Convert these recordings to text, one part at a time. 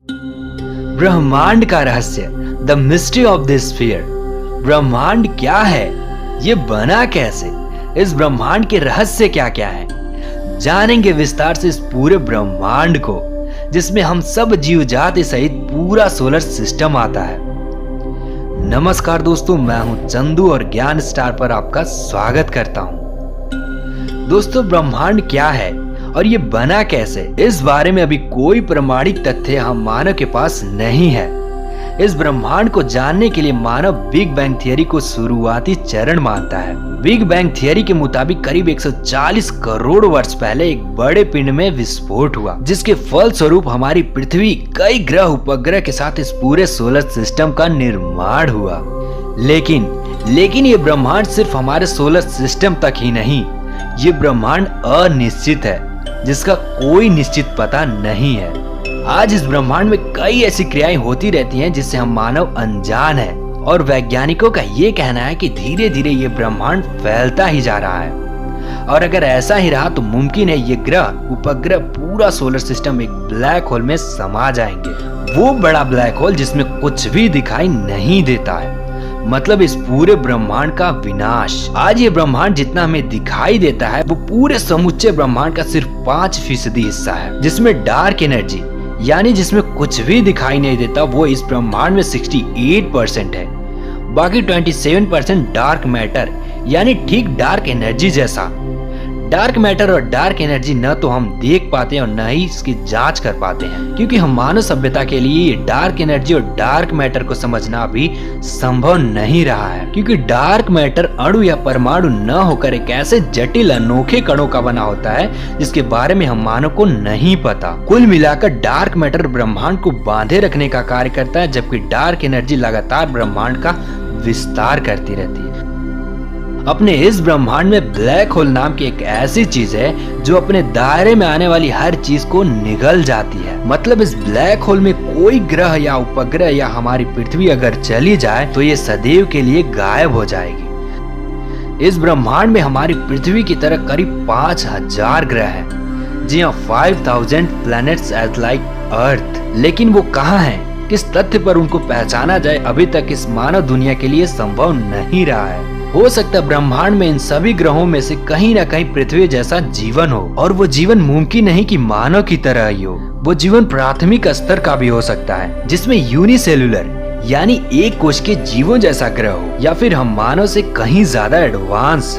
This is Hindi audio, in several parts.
ब्रह्मांड का रहस्य, the mystery of this sphere. ब्रह्मांड क्या है, ये बना कैसे, इस ब्रह्मांड के रहस्य क्या क्या है, जानेंगे विस्तार से इस पूरे ब्रह्मांड को, जिसमें हम सब जीव जाति सहित पूरा सोलर सिस्टम आता है। नमस्कार दोस्तों, मैं हूं चंदू और ज्ञान स्टार पर आपका स्वागत करता हूं। दोस्तों, ब्रह्मांड क्या है और ये बना कैसे, इस बारे में अभी कोई प्रमाणिक तथ्य हम मानव के पास नहीं है। इस ब्रह्मांड को जानने के लिए मानव बिग बैंग थियरी को शुरुआती चरण मानता है। बिग बैंग थियरी के मुताबिक करीब 140 करोड़ वर्ष पहले एक बड़े पिंड में विस्फोट हुआ, जिसके फलस्वरूप हमारी पृथ्वी, कई ग्रह उपग्रह के साथ इस पूरे सोलर सिस्टम का निर्माण हुआ। लेकिन ये ब्रह्मांड सिर्फ हमारे सोलर सिस्टम तक ही नहीं, ये ब्रह्मांड अनिश्चित है, जिसका कोई निश्चित पता नहीं है। आज इस ब्रह्मांड में कई ऐसी क्रियाएं होती रहती हैं जिससे हम मानव अनजान है, और वैज्ञानिकों का ये कहना है कि धीरे धीरे ये ब्रह्मांड फैलता ही जा रहा है। और अगर ऐसा ही रहा तो मुमकिन है ये ग्रह उपग्रह पूरा सोलर सिस्टम एक ब्लैक होल में समा जाएंगे। वो बड़ा ब्लैक होल जिसमें कुछ भी दिखाई नहीं देता है, मतलब इस पूरे ब्रह्मांड का विनाश। आज ये ब्रह्मांड जितना हमें दिखाई देता है वो पूरे समुच्चय ब्रह्मांड का सिर्फ 5% हिस्सा है, जिसमें डार्क एनर्जी यानी जिसमें कुछ भी दिखाई नहीं देता वो इस ब्रह्मांड में 68% है। बाकी 27% डार्क मैटर यानी ठीक डार्क एनर्जी जैसा। डार्क मैटर और डार्क एनर्जी न तो हम देख पाते हैं और न ही इसकी जांच कर पाते हैं, क्योंकि हम मानव सभ्यता के लिए ये डार्क एनर्जी और डार्क मैटर को समझना भी संभव नहीं रहा है, क्योंकि डार्क मैटर अणु या परमाणु न होकर एक ऐसे जटिल अनोखे कणों का बना होता है जिसके बारे में हम मानव को नहीं पता। कुल मिलाकर डार्क मैटर ब्रह्मांड को बांधे रखने का कार्य करता है, जबकि डार्क एनर्जी लगातार ब्रह्मांड का विस्तार करती रहती है। अपने इस ब्रह्मांड में ब्लैक होल नाम की एक ऐसी चीज है जो अपने दायरे में आने वाली हर चीज को निगल जाती है। मतलब इस ब्लैक होल में कोई ग्रह या उपग्रह या हमारी पृथ्वी अगर चली जाए तो ये सदैव के लिए गायब हो जाएगी। इस ब्रह्मांड में हमारी पृथ्वी की तरह करीब 5000 ग्रह हैं। जी हाँ, 5000 प्लैनेट्स एज लाइक अर्थ। लेकिन वो कहाँ हैं, किस तथ्य पर उनको पहचाना जाए, अभी तक इस मानव दुनिया के लिए संभव नहीं रहा है। हो सकता है ब्रह्मांड में इन सभी ग्रहों में से कहीं न कहीं पृथ्वी जैसा जीवन हो, और वो जीवन मुमकिन नहीं कि मानव की तरह ही हो। वो जीवन प्राथमिक स्तर का भी हो सकता है, जिसमें यूनिसेलुलर यानी एक कोश के जीवों जैसा ग्रह हो, या फिर हम मानव से कहीं ज्यादा एडवांस।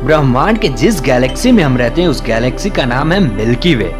ब्रह्मांड के जिस गैलेक्सी में हम रहते हैं उस गैलेक्सी का नाम है मिल्की वे,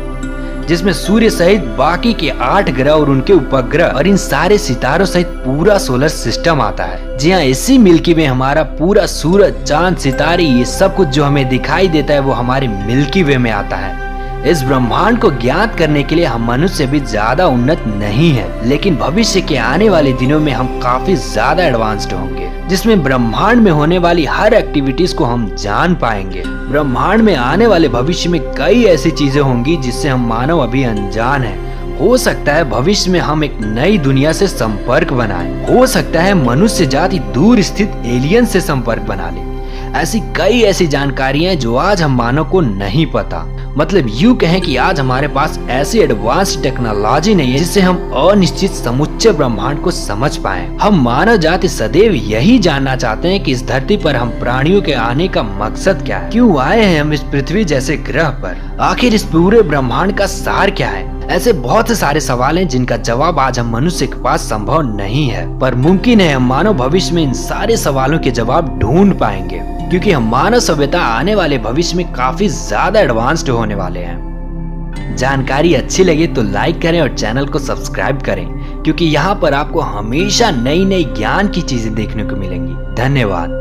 जिसमें सूर्य सहित बाकी के 8 ग्रह और उनके उपग्रह और इन सारे सितारों सहित पूरा सोलर सिस्टम आता है। जी हाँ, इसी मिल्की में हमारा पूरा सूरज, चांद, सितारे, ये सब कुछ जो हमें दिखाई देता है वो हमारे मिल्की वे में आता है। इस ब्रह्मांड को ज्ञात करने के लिए हम मनुष्य भी ज्यादा उन्नत नहीं है, लेकिन भविष्य के आने वाले दिनों में हम काफी ज्यादा एडवांस्ड होंगे, जिसमें ब्रह्मांड में होने वाली हर एक्टिविटीज को हम जान पाएंगे। ब्रह्मांड में आने वाले भविष्य में कई ऐसी चीजें होंगी जिससे हम मानव अभी अनजान है। हो सकता है भविष्य में हम एक नई दुनिया से संपर्क बनाएं। हो सकता है मनुष्य जाति दूर स्थित एलियन से संपर्क बना ले। ऐसी कई ऐसी जानकारियां जो आज हम मानव को नहीं पता। मतलब यूं कहें कि आज हमारे पास ऐसी एडवांस टेक्नोलॉजी नहीं है जिससे हम अनिश्चित समुच्चय ब्रह्मांड को समझ पाएं। हम मानव जाति सदैव यही जानना चाहते हैं कि इस धरती पर हम प्राणियों के आने का मकसद क्या है, क्यों आए हैं हम इस पृथ्वी जैसे ग्रह पर, आखिर इस पूरे ब्रह्मांड का सार क्या है। ऐसे बहुत से सारे सवाल हैं जिनका जवाब आज हम मनुष्य के पास संभव नहीं है, पर मुमकिन है हम मानव भविष्य में इन सारे सवालों के जवाब ढूंढ पाएंगे, क्योंकि हम मानव सभ्यता आने वाले भविष्य में काफी ज्यादा एडवांस्ड होने वाले हैं। जानकारी अच्छी लगे तो लाइक करें और चैनल को सब्सक्राइब करें, क्योंकि यहाँ पर आपको हमेशा नई नई ज्ञान की चीजें देखने को मिलेंगी। धन्यवाद।